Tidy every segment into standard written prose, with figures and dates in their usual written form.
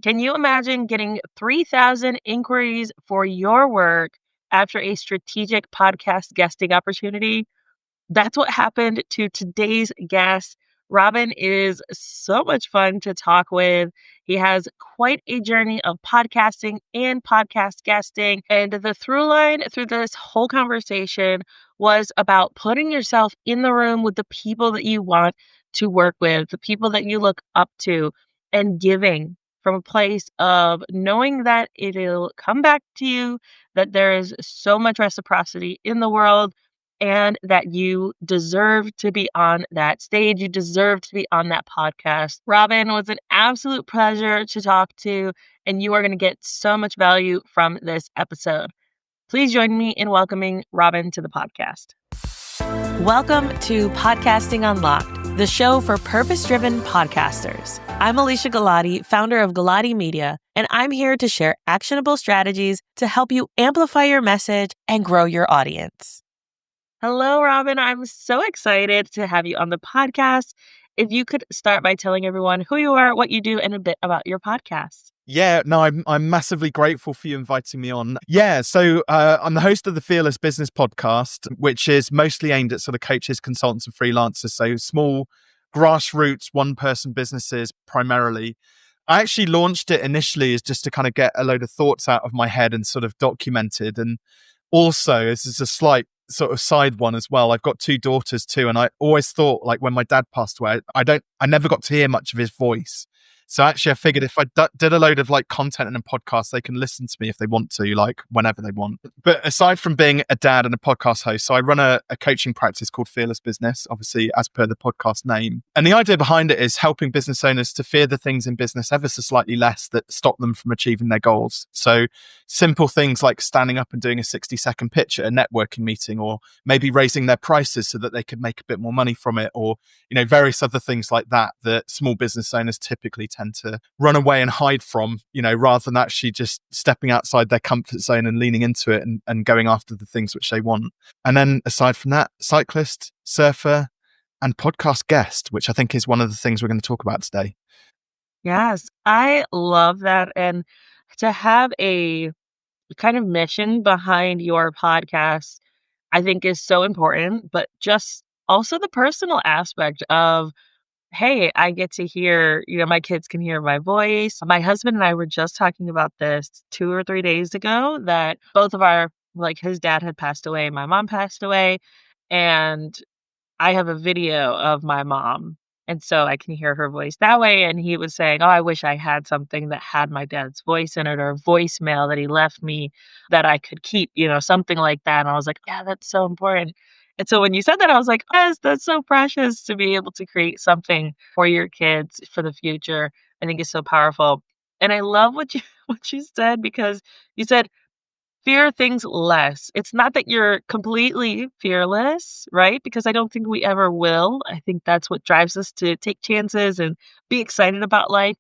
Can you imagine getting 3,000 inquiries for your work after a strategic podcast guesting opportunity? That's what happened to today's guest. Robin is so much fun to talk with. He has quite a journey of podcasting and podcast guesting. And the through line through this whole conversation was about putting yourself in the room with the people that you want to work with, the people that you look up to, and giving from a place of knowing that it'll come back to you, that there is so much reciprocity in the world and that you deserve to be on that stage. You deserve to be on that podcast. Robin was an absolute pleasure to talk to, and you are going to get so much value from this episode. Please join me in welcoming Robin to the podcast. Welcome to Podcasting Unlocked, the show for purpose-driven podcasters. I'm Alicia Galati, founder of Galati Media, and I'm here to share actionable strategies to help you amplify your message and grow your audience. Hello, Robin. I'm so excited to have you on the podcast. If you could start by telling everyone who you are, what you do, and a bit about your podcast. Yeah, no, I'm massively grateful for you inviting me on. Yeah, so I'm the host of the Fearless Business Podcast, which is mostly aimed at sort of coaches, consultants, and freelancers. So small, grassroots, one-person businesses primarily. I actually launched it initially as just to kind of get a load of thoughts out of my head and sort of documented. And also, this is a slight sort of side one as well. I've got two daughters too, and I always thought, like, when my dad passed away, I never got to hear much of his voice. So actually, I figured if I did a load of like content and a podcast, they can listen to me if they want to, like whenever they want. But aside from being a dad and a podcast host, so I run a coaching practice called Fearless Business, obviously as per the podcast name. And the idea behind it is helping business owners to fear the things in business ever so slightly less that stop them from achieving their goals. So simple things like standing up and doing a 60-second pitch at a networking meeting, or maybe raising their prices so that they could make a bit more money from it, or various other things like that small business owners typically tend to run away and hide from, rather than actually just stepping outside their comfort zone and leaning into it and going after the things which they want. And then aside from that, cyclist, surfer, and podcast guest, which I think is one of the things we're going to talk about today. Yes, I love that. And to have a kind of mission behind your podcast, I think is so important, but just also the personal aspect of, hey, I get to hear, my kids can hear my voice. My husband and I were just talking about this 2 or 3 days ago that both of his dad had passed away, my mom passed away, and I have a video of my mom. And so I can hear her voice that way. And he was saying, oh, I wish I had something that had my dad's voice in it, or a voicemail that he left me that I could keep, something like that. And I was like, yeah, that's so important. And so when you said that, I was like, yes, that's so precious to be able to create something for your kids for the future. I think is so powerful. And I love what you what you said, because you said fear things less. It's not that you're completely fearless, right? Because I don't think we ever will. I think that's what drives us to take chances and be excited about life,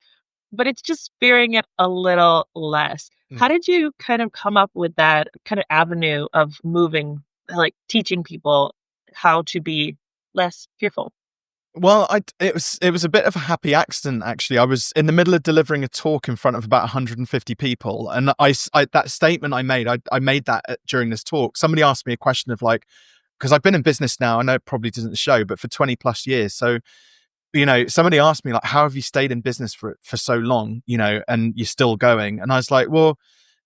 but it's just fearing it a little less. How did you kind of come up with that kind of avenue of moving, like teaching people how to be less fearful? Well, it was a bit of a happy accident, actually. I was in the middle of delivering a talk in front of about 150 people, and that statement I made that during this talk. Somebody asked me a question of like, because I've been in business now, I know it probably doesn't show, but for 20 plus years. So, somebody asked me like, how have you stayed in business for so long, and you're still going? And I was like, well,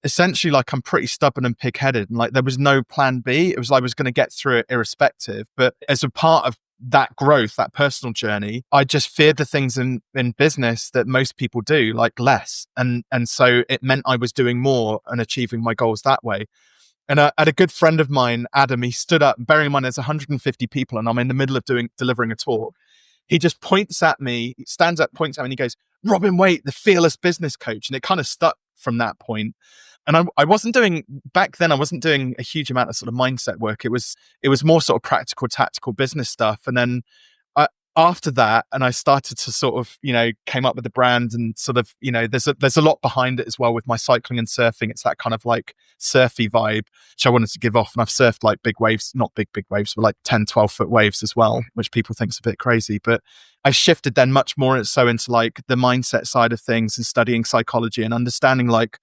essentially, like, I'm pretty stubborn and pig-headed, and like there was no plan B. It was like I was going to get through it irrespective. But as a part of that growth, that personal journey, I just feared the things in business that most people do, like less. And so it meant I was doing more and achieving my goals that way. And I had a good friend of mine, Adam, he stood up, bearing in mind there's 150 people and I'm in the middle of delivering a talk. He just points at me, stands up, points at me, and he goes, Robin Waite, the fearless business coach. And it kind of stuck from that point. And I wasn't doing, back then, I wasn't doing a huge amount of sort of mindset work. It was more sort of practical, tactical business stuff. And then after that, and I started to sort of, came up with the brand and sort of, there's a lot behind it as well with my cycling and surfing. It's that kind of like surfy vibe, which I wanted to give off. And I've surfed like big waves, not big waves, but like 10, 12-foot waves as well, which people think's a bit crazy. But I shifted then much more so into like the mindset side of things and studying psychology and understanding like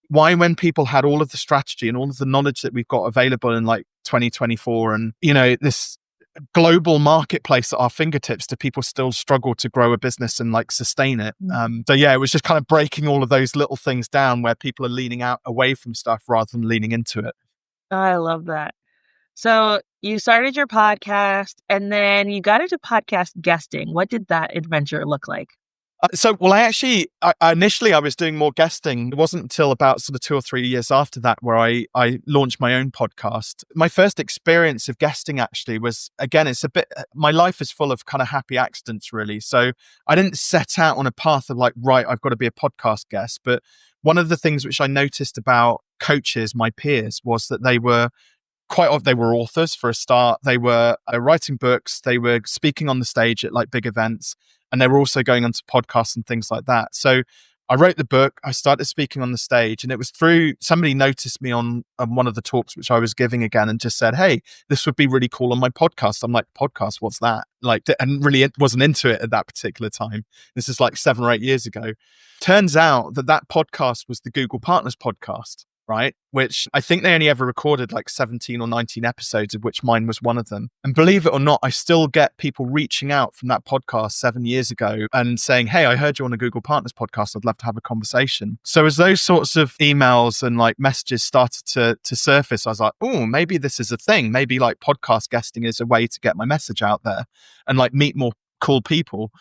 why, when people had all of the strategy and all of the knowledge that we've got available in like 2024 and, this global marketplace at our fingertips, do people still struggle to grow a business and like sustain it? So yeah, it was just kind of breaking all of those little things down where people are leaning out away from stuff rather than leaning into it. I love that. So you started your podcast and then you got into podcast guesting. What did that adventure look like? Initially I was doing more guesting. It wasn't until about sort of 2 or 3 years after that where I launched my own podcast. My first experience of guesting actually was, again, my life is full of kind of happy accidents really. So I didn't set out on a path of like, right, I've got to be a podcast guest. But one of the things which I noticed about coaches, my peers, was that they were they were authors for a start. They were writing books. They were speaking on the stage at like big events, and they were also going onto podcasts and things like that. So I wrote the book. I started speaking on the stage, and it was through somebody noticed me on one of the talks which I was giving again, and just said, "Hey, this would be really cool on my podcast." I'm like, "Podcast? What's that?" Like, and really wasn't into it at that particular time. This is like 7 or 8 years ago. Turns out that podcast was the Google Partners podcast, right? Which I think they only ever recorded like 17 or 19 episodes, of which mine was one of them. And believe it or not, I still get people reaching out from that podcast 7 years ago and saying, "Hey, I heard you on the Google Partners podcast. I'd love to have a conversation." So as those sorts of emails and like messages started to surface, I was like, "Oh, maybe this is a thing. Maybe like podcast guesting is a way to get my message out there and like meet more cool people."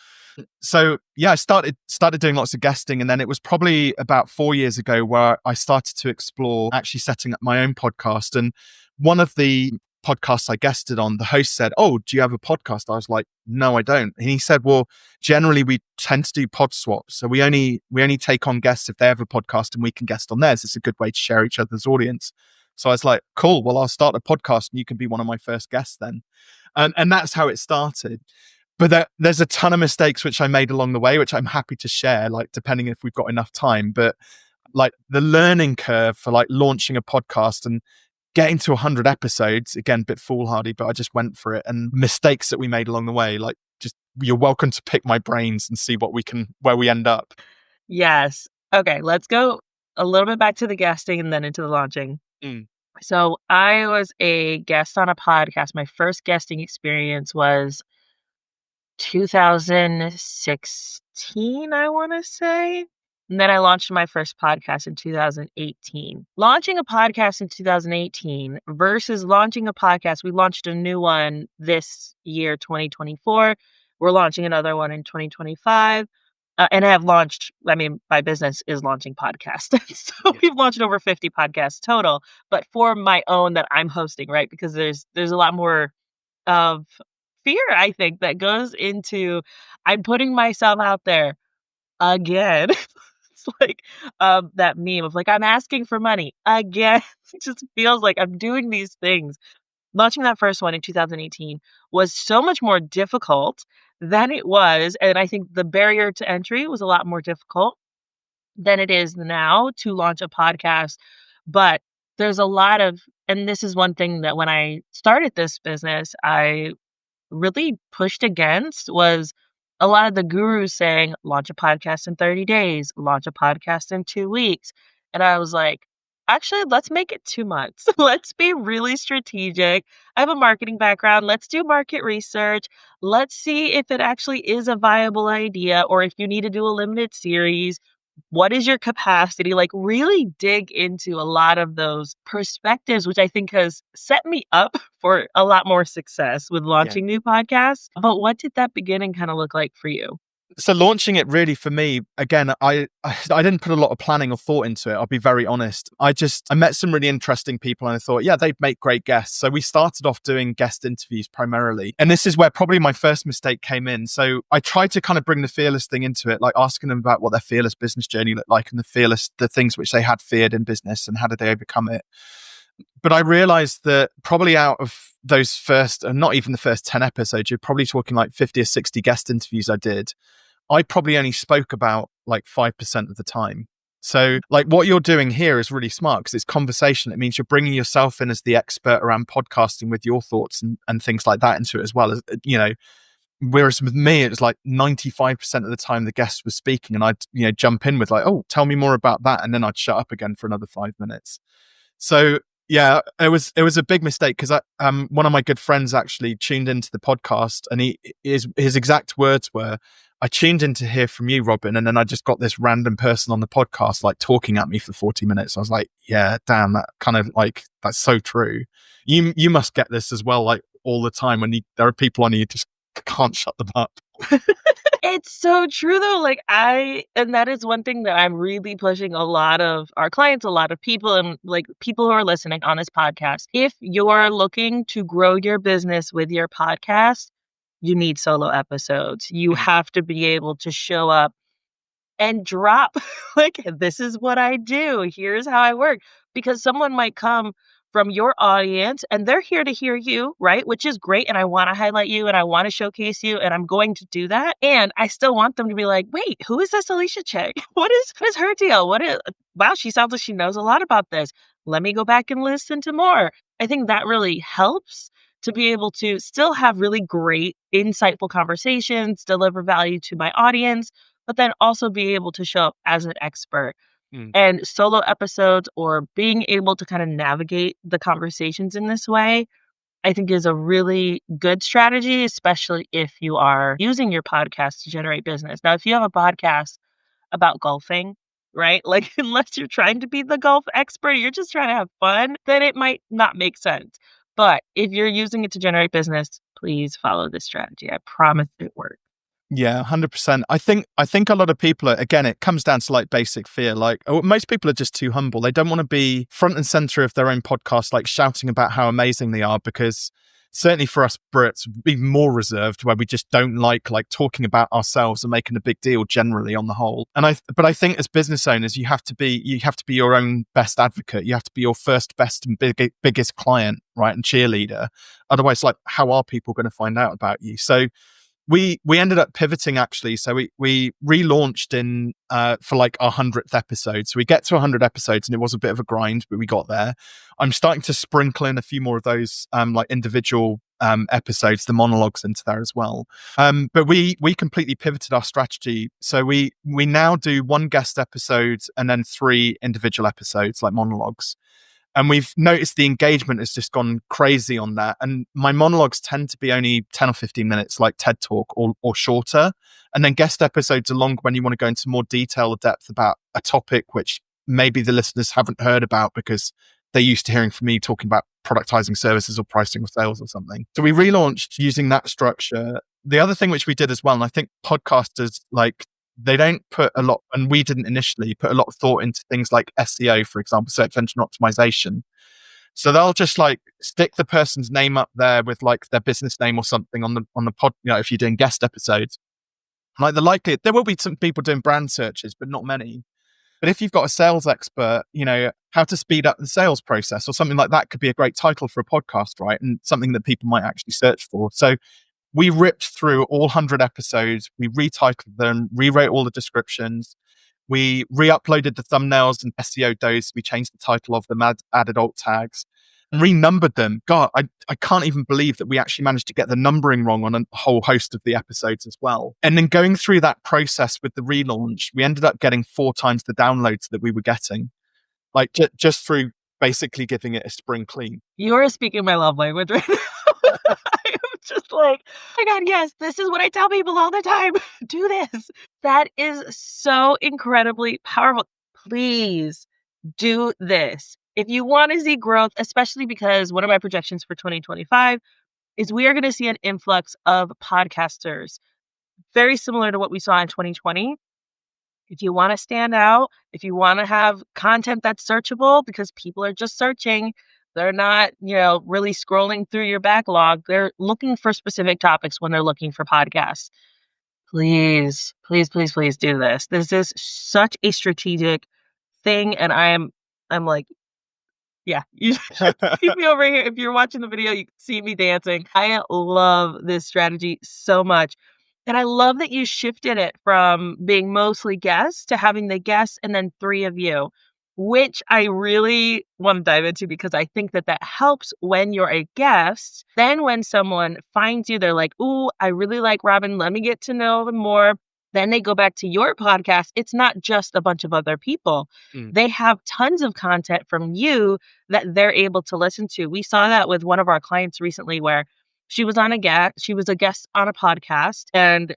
So yeah, I started doing lots of guesting, and then it was probably about 4 years ago where I started to explore actually setting up my own podcast. And one of the podcasts I guested on, the host said, "Oh, do you have a podcast?" I was like, "No, I don't." And he said, "Well, generally we tend to do pod swaps, so we only take on guests if they have a podcast and we can guest on theirs. It's a good way to share each other's audience." So I was like, "Cool, well, I'll start a podcast and you can be one of my first guests then." And that's how it started. But there's a ton of mistakes which I made along the way, which I'm happy to share, like depending if we've got enough time. But like the learning curve for like launching a podcast and getting to 100 episodes, again, a bit foolhardy, but I just went for it. And mistakes that we made along the way, like just you're welcome to pick my brains and see where we end up. Yes. Okay, let's go a little bit back to the guesting and then into the launching. Mm. So I was a guest on a podcast. My first guesting experience was 2016, I want to say. And then I launched my first podcast in 2018. Launching a podcast in 2018 versus launching a podcast, we launched a new one this year, 2024. We're launching another one in 2025. And I have launched, my business is launching podcasts. So we've launched over 50 podcasts total, but for my own that I'm hosting, right? Because there's a lot more of fear, I think, that goes into I'm putting myself out there again. It's like that meme of like, I'm asking for money again. It just feels like I'm doing these things. Launching that first one in 2018 was so much more difficult than it was. And I think the barrier to entry was a lot more difficult than it is now to launch a podcast. But there's a lot of, and this is one thing that when I started this business, I really pushed against was a lot of the gurus saying, launch a podcast in 30 days, launch a podcast in 2 weeks. And I was like, actually, let's make it 2 months. Let's be really strategic. I have a marketing background. Let's do market research. Let's see if it actually is a viable idea or if you need to do a limited series. What is your capacity? Like, really dig into a lot of those perspectives, which I think has set me up for a lot more success with launching new podcasts. But what did that beginning kind of look like for you? So launching it really for me, again, I didn't put a lot of planning or thought into it. I'll be very honest. I met some really interesting people and I thought, yeah, they'd make great guests. So we started off doing guest interviews primarily. And this is where probably my first mistake came in. So I tried to kind of bring the fearless thing into it, like asking them about what their fearless business journey looked like and the things which they had feared in business and how did they overcome it. But I realized that probably out of those first, and not even the first 10 episodes, you're probably talking like 50 or 60 guest interviews I did. I probably only spoke about like 5% of the time. So, like, what you're doing here is really smart because it's conversation. It means you're bringing yourself in as the expert around podcasting with your thoughts and things like that into it as well. As you know, whereas with me, it was like 95% of the time the guest was speaking, and I'd jump in with like, "Oh, tell me more about that," and then I'd shut up again for another 5 minutes. So yeah, it was a big mistake because one of my good friends actually tuned into the podcast, and his exact words were, "I tuned in to hear from you, Robin, and then I just got this random person on the podcast like talking at me for 40 minutes." I was like, "Yeah, damn, that kind of like that's so true." You must get this as well, like all the time when there are people on you just can't shut them up. It's so true though. And that is one thing that I'm really pushing a lot of our clients, a lot of people, and like people who are listening on this podcast. If you're looking to grow your business with your podcast, you need solo episodes. You Mm. have to be able to show up and drop like, "This is what I do. Here's how I work." Because someone might come from your audience and they're here to hear you, right? Which is great, and I wanna highlight you, and I wanna showcase you, and I'm going to do that, and I still want them to be like, "Wait, who is this Alicia chick? What is her deal? What is wow, she sounds like she knows a lot about this. Let me go back and listen to more." I think that really helps to be able to still have really great, insightful conversations, deliver value to my audience, but then also be able to show up as an expert. Mm. And solo episodes or being able to kind of navigate the conversations in this way, I think is a really good strategy, especially if you are using your podcast to generate business. Now, if you have a podcast about golfing, right? Like, unless you're trying to be the golf expert, you're just trying to have fun, then it might not make sense. But if you're using it to generate business, please follow this strategy. I promise it works. Yeah, 100%. I think a lot of people are, again, it comes down to like basic fear. Like most people are just too humble. They don't want to be front and center of their own podcast, like shouting about how amazing they are, because certainly for us Brits, we're even more reserved where we just don't like talking about ourselves and making a big deal generally on the whole. But I think as business owners, you have to be your own best advocate. You have to be your first, best and biggest client, right? And cheerleader. Otherwise, like, how are people going to find out about you? So we ended up pivoting actually. So we relaunched in for like our 100th episode. So we get to 100 episodes and it was a bit of a grind, but we got there. I'm starting to sprinkle in a few more of those like individual episodes, the monologues into there as well. But we completely pivoted our strategy. So we now do one guest episode and then 3 individual episodes like monologues. And we've noticed the engagement has just gone crazy on that. And my monologues tend to be only 10 or 15 minutes, like TED Talk, or shorter. And then guest episodes are long when you want to go into more detail or depth about a topic which maybe the listeners haven't heard about because they're used to hearing from me talking about productizing services or pricing or sales or something. So we relaunched using that structure. The other thing which we did as well, and I think podcasters like they don't put a lot, and we didn't initially put a lot of thought into things like SEO, for example, search engine optimization. So they'll just like stick the person's name up there with like their business name or something on the pod. If you're doing guest episodes, like there will be some people doing brand searches, but not many. But if you've got a sales expert, how to speed up the sales process or something like that could be a great title for a podcast, right? And something that people might actually search for. So we ripped through all 100 episodes. We retitled them, rewrote all the descriptions. We re-uploaded the thumbnails and SEO those. We changed the title of them, added alt tags, and renumbered them. God, I can't even believe that we actually managed to get the numbering wrong on a whole host of the episodes as well. And then going through that process with the relaunch, we ended up getting 4 times the downloads that we were getting, like just through basically giving it a spring clean. You are speaking my love language right now. I am just like, "Oh my god, yes, this is what I tell people all the time. Do this." That is so incredibly powerful. Please do this. If you wanna see growth, especially because one of my projections for 2025 is we are gonna see an influx of podcasters, very similar to what we saw in 2020. If you wanna stand out, if you wanna have content that's searchable because people are just searching, they're not, really scrolling through your backlog. They're looking for specific topics when they're looking for podcasts. Please, please, please, please do this. This is such a strategic thing, and I'm like Yeah, you should see me over here. If you're watching the video, you can see me dancing. I love this strategy so much. And I love that you shifted it from being mostly guests to having the guests and then 3 of you, which I really want to dive into because I think that that helps when you're a guest. Then when someone finds you, they're like, "Ooh, I really like Robin. Let me get to know them more." Then they go back to your podcast. It's not just a bunch of other people. Mm. They have tons of content from you that they're able to listen to. We saw that with one of our clients recently where she was a guest on a podcast, and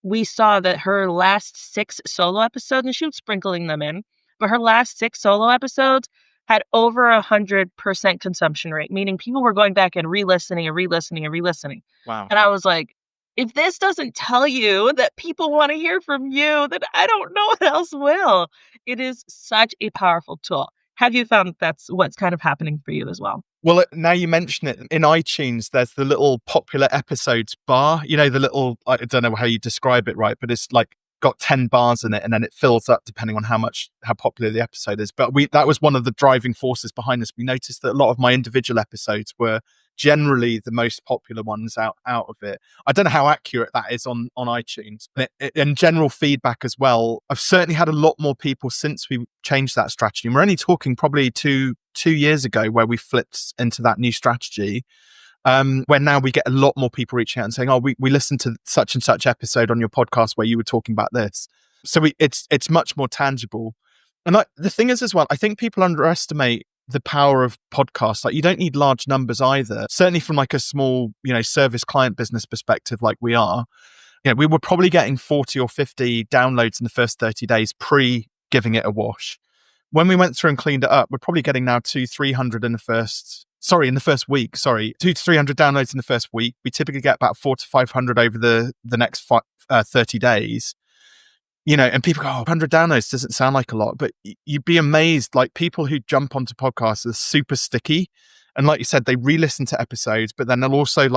we saw that her last 6 solo episodes, and she was sprinkling them in, but her last 6 solo episodes had over 100% consumption rate, meaning people were going back and re-listening and re-listening and re-listening. Wow. And I was like, if this doesn't tell you that people want to hear from you, then I don't know what else will. It is such a powerful tool. Have you found that that's what's kind of happening for you as well? Well, now you mention it, in iTunes, there's the little popular episodes bar, you know, the little, I don't know how you describe it, right? But it's like got 10 bars in it and then it fills up depending on how popular the episode is. But that was one of the driving forces behind this. We noticed that a lot of my individual episodes were generally the most popular ones out of it. I don't know how accurate that is on iTunes, but in general feedback as well, I've certainly had a lot more people since we changed that strategy. And we're only talking probably two years ago where we flipped into that new strategy. Where now we get a lot more people reaching out and saying, "Oh, we listened to such and such episode on your podcast where you were talking about this." So it's much more tangible. And the thing is as well, I think people underestimate the power of podcasts. Like, you don't need large numbers either. Certainly from like a small, service client business perspective, like we are. We were probably getting 40 or 50 downloads in the first 30 days pre giving it a wash. When we went through and cleaned it up, we're probably getting now 200-300 in the first week. 200-300 downloads in the first week. We typically get about 400-500 over the next 30 days. And people go, "Oh, 100 downloads doesn't sound like a lot," but you'd be amazed. Like, people who jump onto podcasts are super sticky. And like you said, they re-listen to episodes, but then they'll also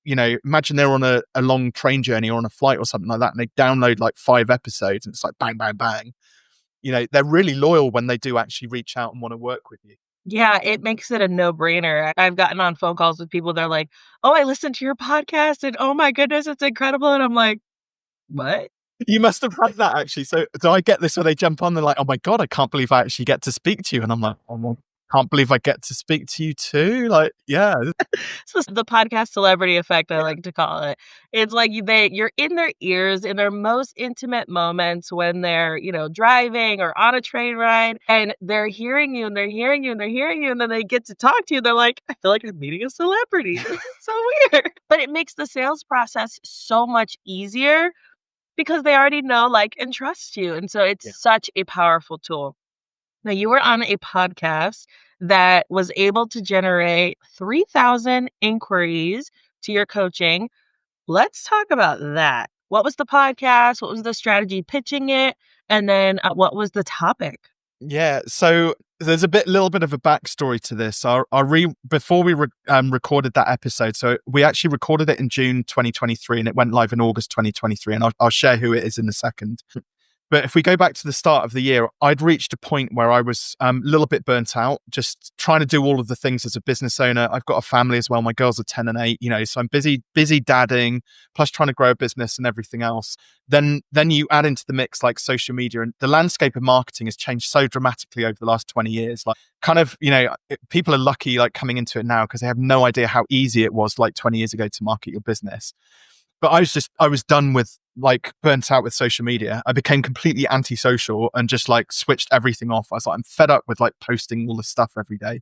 imagine they're on a long train journey or on a flight or something like that, and they download like 5 episodes and it's like bang, bang, bang. They're really loyal when they do actually reach out and want to work with you. Yeah, it makes it a no-brainer. I've gotten on phone calls with people, they're like, "Oh, I listened to your podcast and oh my goodness, it's incredible." And I'm like, "What?" You must have had that actually. So I get this where they jump on, they're like, "Oh my God, I can't believe I actually get to speak to you." And I'm like, "Oh, well, can't believe I get to speak to you too." Like, yeah. So it's the podcast celebrity effect, I like to call it. It's like you're in their ears in their most intimate moments when they're, driving or on a train ride, and they're hearing you and they're hearing you and they're hearing you, and then they get to talk to you. They're like, "I feel like I'm meeting a celebrity. This is so weird." But it makes the sales process so much easier because they already know, like, and trust you. And so it's Yeah. such a powerful tool. Now, you were on a podcast that was able to generate 3,000 inquiries to your coaching. Let's talk about that. What was the podcast? What was the strategy pitching it? And then what was the topic? Yeah. So there's little bit of a backstory to this. Before we recorded that episode, so we actually recorded it in June 2023 and it went live in August 2023. And I'll share who it is in a second. But if we go back to the start of the year, I'd reached a point where I was a little bit burnt out, just trying to do all of the things as a business owner. I've got a family as well. My girls are 10 and 8, so I'm busy dadding, plus trying to grow a business and everything else. Then you add into the mix like social media, and the landscape of marketing has changed so dramatically over the last 20 years. Like, kind of, people are lucky like coming into it now because they have no idea how easy it was like 20 years ago to market your business. But I was done with, like, burnt out with social media. I became completely antisocial and just like switched everything off. I was like, I'm fed up with like posting all this stuff every day.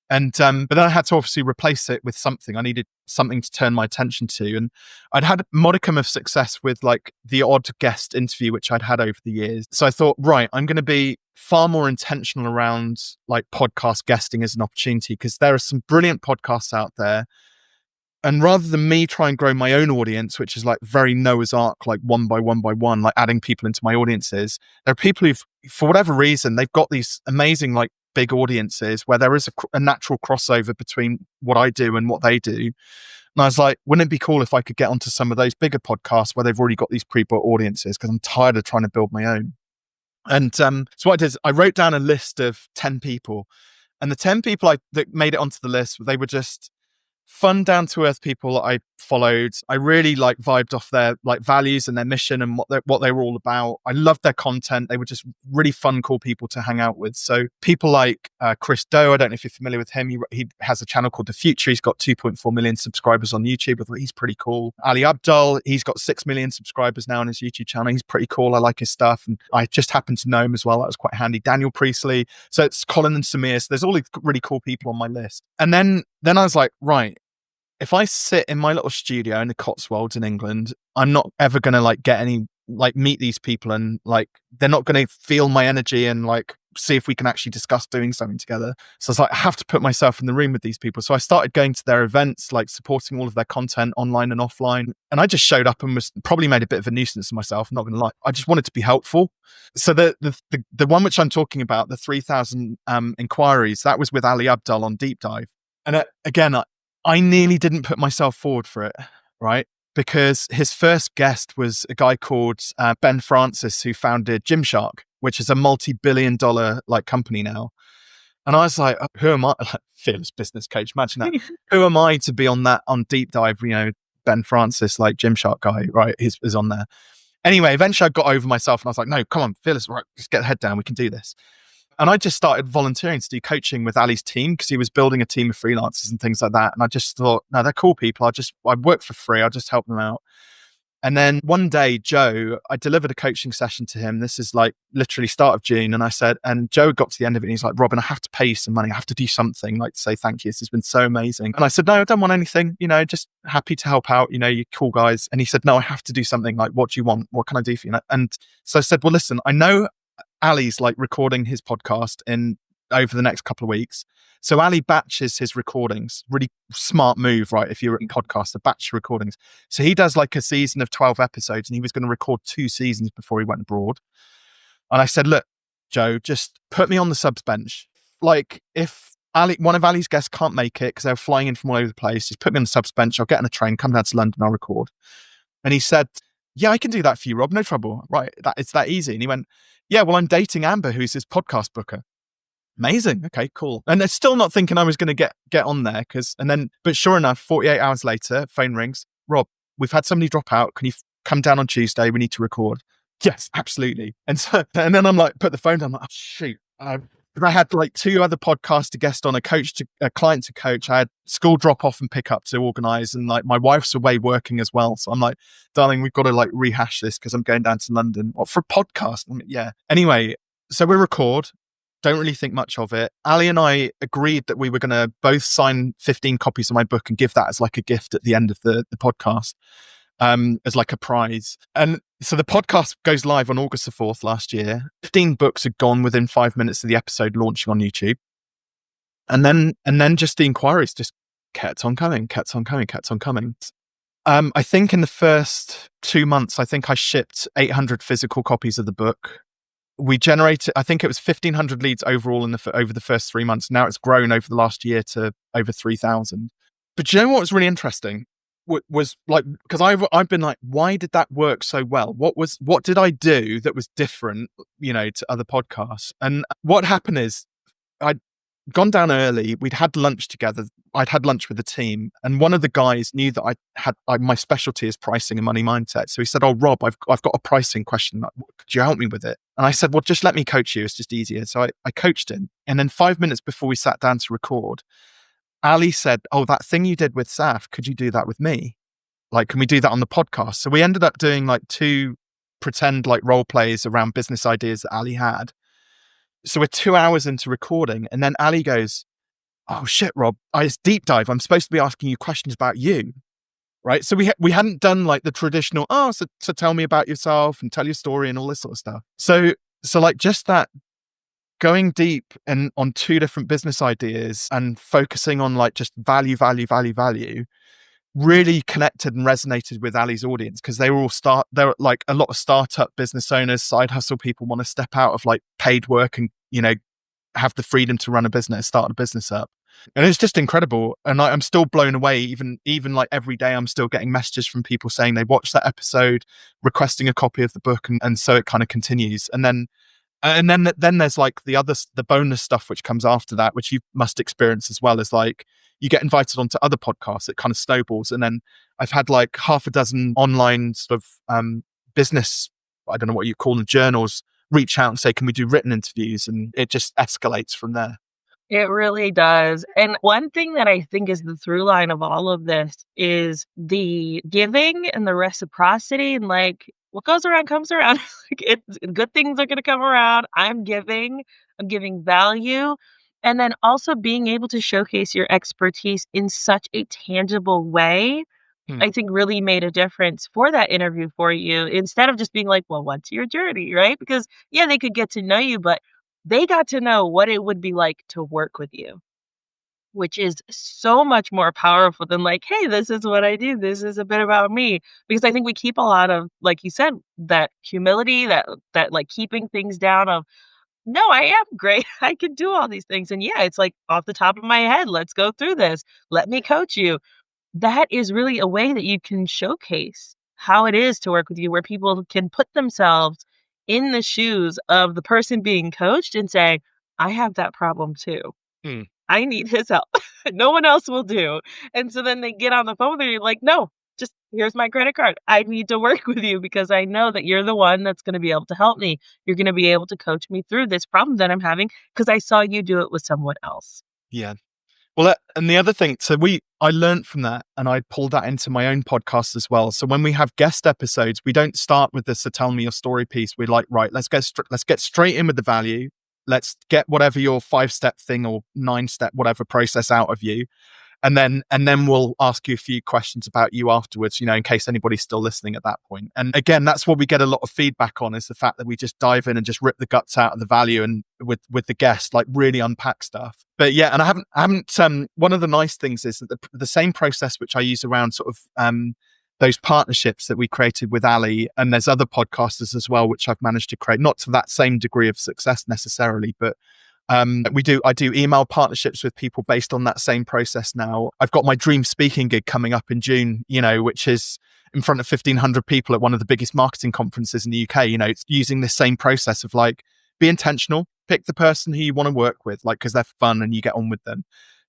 And but then I had to obviously replace it with something. I needed something to turn my attention to. And I'd had a modicum of success with like the odd guest interview, which I'd had over the years. So I thought, right, I'm going to be far more intentional around like podcast guesting as an opportunity, because there are some brilliant podcasts out there. And rather than me try and grow my own audience, which is like very Noah's Ark, like one by one, like adding people into my audiences, there are people who've, for whatever reason, they've got these amazing, like, big audiences where there is a natural crossover between what I do and what they do. And I was like, wouldn't it be cool if I could get onto some of those bigger podcasts where they've already got these pre-built audiences? Because I'm tired of trying to build my own. And so what I did is I wrote down a list of 10 people. And the 10 people that made it onto the list, they were just fun, down to earth people that I followed. I really vibed off their values and their mission and what they were all about. I loved their content. They were just really fun, cool people to hang out with. So people like Chris Do, I don't know if you're familiar with him. He has a channel called The Future. He's got 2.4 million subscribers on YouTube. I thought he's pretty cool. Ali Abdaal, he's got 6 million subscribers now on his YouTube channel. He's pretty cool. I like his stuff. And I just happened to know him as well. That was quite handy. Daniel Priestley. So it's Colin and Samir. So there's all these really cool people on my list. And then I was like, right, if I sit in my little studio in the Cotswolds in England, I'm not ever going to get any, meet these people, and they're not going to feel my energy and see if we can actually discuss doing something together. So I was like, I have to put myself in the room with these people. So I started going to their events, supporting all of their content online and offline. And I just showed up and was probably made a bit of a nuisance of myself. I'm not going to lie. I just wanted to be helpful. So the one which I'm talking about, the 3,000 inquiries, that was with Ali Abdaal on Deep Dive. And again, I nearly didn't put myself forward for it, right? Because his first guest was a guy called Ben Francis, who founded Gymshark, which is a multi-billion-dollar company now. And I was like, who am I? Fearless business coach, imagine that. Who am I to be on Deep Dive? Ben Francis, Gymshark guy, right? Is on there. Anyway, eventually I got over myself and I was like, no, come on, Fearless, right? Just get the head down. We can do this. And I just started volunteering to do coaching with Ali's team, because he was building a team of freelancers and things like that. And I just thought, no, they're cool people. I work for free. I'll just help them out. And then one day, Joe, I delivered a coaching session to him. This is literally start of June. And I said, and Joe got to the end of it and he's like, Robin, I have to pay you some money. I have to do something to say thank you. This has been so amazing. And I said, no, I don't want anything, just happy to help out. You cool guys. And he said, no, I have to do something. What do you want? What can I do for you? And so I said, well, listen, I know Ali's recording his podcast over the next couple of weeks. So Ali batches his recordings. Really smart move, right? If you're a podcaster, batch recordings. So he does a season of 12 episodes, and he was going to record 2 seasons before he went abroad. And I said, look, Joe, just put me on the subs bench. If one of Ali's guests can't make it because they're flying in from all over the place, just put me on the subs bench. I'll get on a train, come down to London, I'll record. And he said, yeah, I can do that for you, Rob. No trouble. Right. It's that easy. And he went, yeah, well, I'm dating Amber, who's his podcast booker. Amazing. Okay, cool. And they're still not thinking I was going to get on there but sure enough, 48 hours later, phone rings. Rob, we've had somebody drop out. Can you come down on Tuesday? We need to record. Yes, absolutely. And then I'm put the phone down. I'm like, oh, shoot. I had 2 other podcasts to guest on, a client to coach. I had school drop off and pick up to organize. And my wife's away working as well. So I'm like, darling, we've got to rehash this because I'm going down to London. What, for a podcast? Yeah. Anyway, so we record. Don't really think much of it. Ali and I agreed that we were going to both sign 15 copies of my book and give that as a gift at the end of the podcast, as a prize. And so the podcast goes live on August the 4th last year. 15 books had gone within 5 minutes of the episode launching on YouTube. And then just the inquiries just kept on coming. I think in the first 2 months, I think I shipped 800 physical copies of the book. We generated, I think it was 1,500 leads overall over the first 3 months. Now it's grown over the last year to over 3,000. But do you know what was really interesting? Was because I've been why did that work so well? What did I do that was different, to other podcasts? And what happened is I'd gone down early. We'd had lunch together. I'd had lunch with the team, and one of the guys knew that my specialty is pricing and money mindset. So he said, "Oh, Rob, I've got a pricing question. Could you help me with it?" And I said, "Well, just let me coach you. It's just easier." So I coached him, and then 5 minutes before we sat down to record, Ali said, "Oh, that thing you did with Saf, could you do that with me? Can we do that on the podcast?" So we ended up doing 2 pretend role plays around business ideas that Ali had. So we're 2 hours into recording, and then Ali goes, "Oh shit, Rob, it's deep dive. I'm supposed to be asking you questions about you." Right. So we hadn't done the traditional, so tell me about yourself and tell your story and all this sort of stuff. So just that going deep and on 2 different business ideas and focusing on just value, really connected and resonated with Ali's audience, because they're a lot of startup business owners, side hustle people, want to step out of paid work and, have the freedom to run a business, start a business up. And it's just incredible. And I'm still blown away. Even every day, I'm still getting messages from people saying they watched that episode, requesting a copy of the book. And so it kind of continues. And then And then there's like the bonus stuff which comes after that, which you must experience as well, is like you get invited onto other podcasts. It kind of snowballs, and then I've had like half a dozen online sort of business, I don't know what you call them, journals, reach out and say, can we do written interviews? And it just escalates from there. It really does. And one thing that I think is the through line of all of this is the giving and the reciprocity, and like what goes around comes around. Like it's good things are going to come around. I'm giving value. And then also being able to showcase your expertise in such a tangible way, Hmm. I think really made a difference for that interview for you, instead of just being like, well, what's your journey? Right. Because, yeah, they could get to know you, but they got to know what it would be like to work with you, which is so much more powerful than like, hey, this is what I do. This is a bit about me. Because I think we keep a lot of, like you said, that humility, that like keeping things down of, no, I am great. I can do all these things. And yeah, it's like off the top of my head, let's go through this. Let me coach you. That is really a way that you can showcase how it is to work with you, where people can put themselves in the shoes of the person being coached and say, I have that problem too. Hmm. I need his help. No one else will do. And so then they get on the phone with you, you're like, no, just here's my credit card. I need to work with you because I know that you're the one that's going to be able to help me. You're going to be able to coach me through this problem that I'm having because I saw you do it with someone else. Yeah. Well, and the other thing, so I learned from that, and I pulled that into my own podcast as well. So when we have guest episodes, we don't start with this, so tell me your story piece. We're like, right, let's get straight in with the value. Let's get whatever your 5-step thing or 9-step, whatever process out of you. And then we'll ask you a few questions about you afterwards, in case anybody's still listening at that point. And again, that's what we get a lot of feedback on, is the fact that we just dive in and just rip the guts out of the value, and with the guest, like really unpack stuff. But yeah, and I haven't one of the nice things is that the same process which I use around sort of those partnerships that we created with Ali, and there's other podcasters as well which I've managed to create, not to that same degree of success necessarily, but I do email partnerships with people based on that same process now. I've got my dream speaking gig coming up in June, which is in front of 1,500 people at one of the biggest marketing conferences in the UK. It's using this same process of like, be intentional, pick the person who you want to work with, like, because they're fun and you get on with them.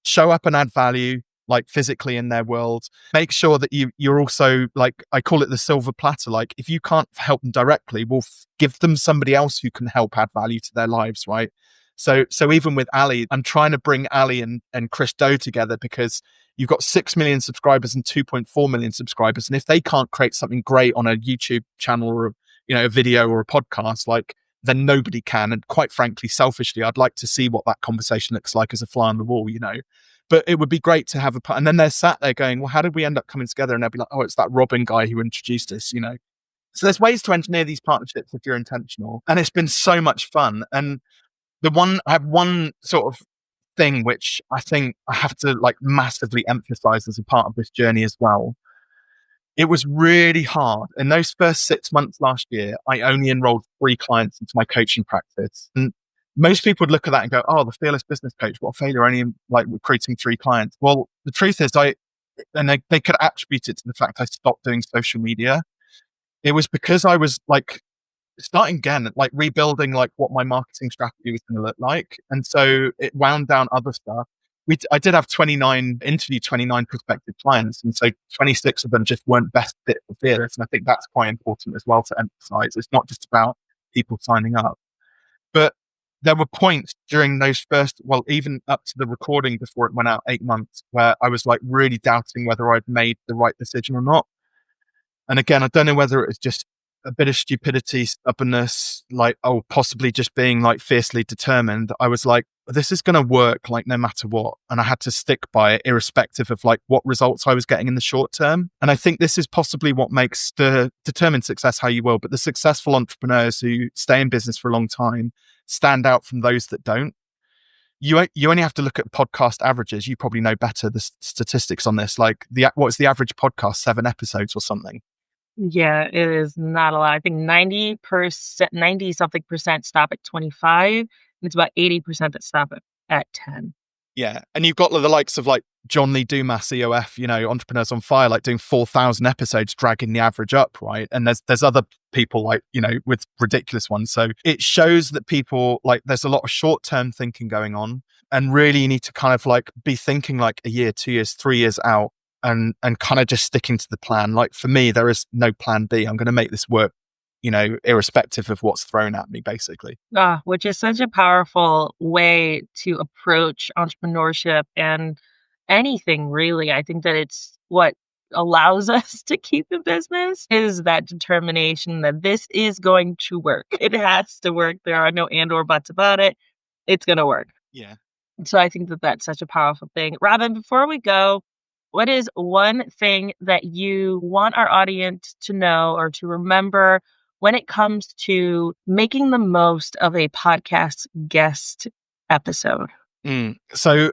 Show up and add value, like physically in their world. Make sure that you're also, like, I call it the silver platter. Like, if you can't help them directly, we'll give them somebody else who can help add value to their lives, right? So even with Ali, I'm trying to bring Ali and Chris Do together, because you've got 6 million subscribers and 2.4 million subscribers. And if they can't create something great on a YouTube channel or, a video or a podcast, like, then nobody can. And quite frankly, selfishly, I'd like to see what that conversation looks like as a fly on the wall, But it would be great to have and then they're sat there going, well, how did we end up coming together? And they'll be like, oh, it's that Robin guy who introduced us. So there's ways to engineer these partnerships if you're intentional. And it's been so much fun. And I have one sort of thing which I think I have to like massively emphasize as a part of this journey as well. It was really hard. In those first 6 months last year, I only enrolled 3 clients into my coaching practice. And most people would look at that and go, oh, the fearless business coach, what a failure, only like recruiting 3 clients. Well, the truth is they could attribute it to the fact I stopped doing social media. It was because I was like starting again, like rebuilding like what my marketing strategy was going to look like. And so it wound down other stuff. I did have 29 prospective clients. And so 26 of them just weren't best fit for Fearless. And I think that's quite important as well to emphasize. It's not just about people signing up, but there were points during those even up to the recording before it went out 8 months, where I was like really doubting whether I'd made the right decision or not. And again, I don't know whether it was just a bit of stupidity, stubbornness, like, oh, possibly just being like fiercely determined. I was like, this is going to work, like, no matter what. And I had to stick by it, irrespective of like what results I was getting in the short term. And I think this is possibly what makes the determined success how you will. But the successful entrepreneurs who stay in business for a long time stand out from those that don't. You only have to look at podcast averages. You probably know better the statistics on this. Like, what's the average podcast? 7 episodes or something. Yeah, it is not a lot. I think 90%, 90 something percent stop at 25, and it's about 80% that stop at 10. Yeah. And you've got the likes of like John Lee Dumas, EOF, Entrepreneurs on Fire, like doing 4,000 episodes, dragging the average up, right? And there's other people like, with ridiculous ones. So it shows that people like there's a lot of short-term thinking going on. And really you need to kind of like be thinking like a year, 2 years, 3 years out and kind of just sticking to the plan. Like for me, there is no plan B. I'm going to make this work, irrespective of what's thrown at me, basically. Which is such a powerful way to approach entrepreneurship and anything really. I think that it's what allows us to keep in business is that determination that this is going to work. It has to work. There are no and or buts about it. It's going to work. Yeah. So I think that that's such a powerful thing. Robin, before we go, what is one thing that you want our audience to know or to remember when it comes to making the most of a podcast guest episode? So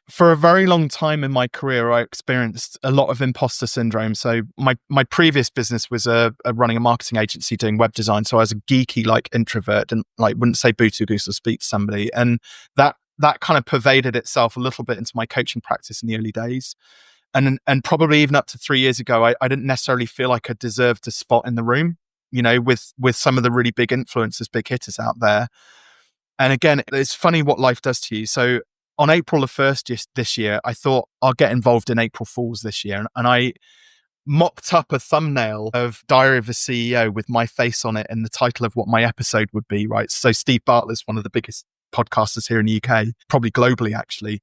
for a very long time in my career, I experienced a lot of imposter syndrome. So my previous business was running a marketing agency doing web design. So I was a geeky like introvert and like wouldn't say boo to goose or speak to somebody. And that kind of pervaded itself a little bit into my coaching practice in the early days. And probably even up to 3 years ago, I didn't necessarily feel like I deserved a spot in the room, with some of the really big influencers, big hitters out there. And again, it's funny what life does to you. So on April the 1st this year, I thought I'll get involved in April Fools this year. And I mocked up a thumbnail of Diary of a CEO with my face on it and the title of what my episode would be, right? So Steve Bartlett's one of the biggest podcasters here in the UK, probably globally, actually.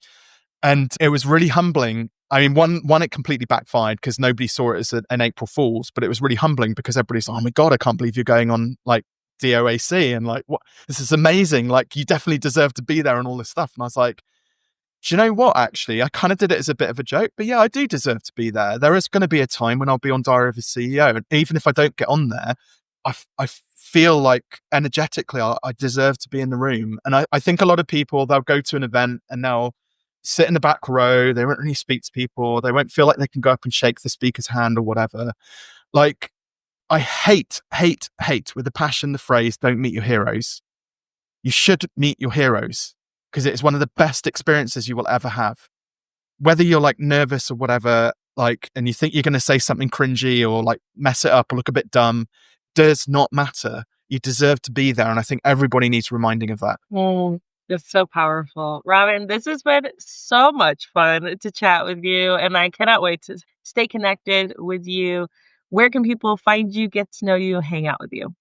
And it was really humbling. I mean, one, it completely backfired because nobody saw it as an April Fool's, but it was really humbling because everybody's like, oh my God, I can't believe you're going on like DOAC and like, what? This is amazing. Like, you definitely deserve to be there and all this stuff. And I was like, do you know what? Actually, I kind of did it as a bit of a joke, but yeah, I do deserve to be there. There is going to be a time when I'll be on Diary of a CEO. And even if I don't get on there, I feel like energetically I deserve to be in the room. And I think a lot of people, they'll go to an event and they'll sit in the back row. They won't really speak to people. They won't feel like they can go up and shake the speaker's hand or whatever. Like, I hate with a passion the phrase, don't meet your heroes. You should meet your heroes because it's one of the best experiences you will ever have. Whether you're like nervous or whatever, like, and you think you're going to say something cringy or like mess it up or look a bit dumb, does not matter. You deserve to be there. And I think everybody needs reminding of that. It's so powerful. Robin, this has been so much fun to chat with you, and I cannot wait to stay connected with you. Where can people find you, get to know you, hang out with you?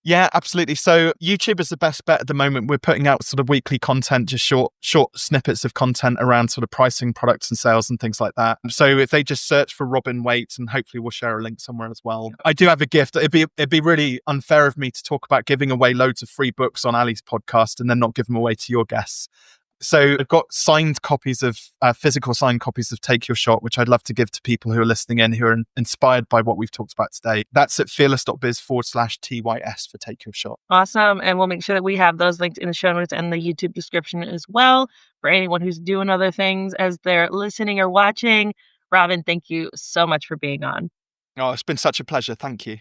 Yeah, absolutely. So YouTube is the best bet at the moment. We're putting out sort of weekly content, just short snippets of content around sort of pricing, products and sales and things like that. So if they just search for Robin Waite, and hopefully we'll share a link somewhere as well. I do have a gift. It'd be really unfair of me to talk about giving away loads of free books on Ali's podcast and then not give them away to your guests. So I've got physical signed copies of Take Your Shot, which I'd love to give to people who are listening in, who are inspired by what we've talked about today. That's at fearless.biz/TYS for Take Your Shot. Awesome. And we'll make sure that we have those linked in the show notes and the YouTube description as well for anyone who's doing other things as they're listening or watching. Robin, thank you so much for being on. Oh, it's been such a pleasure. Thank you.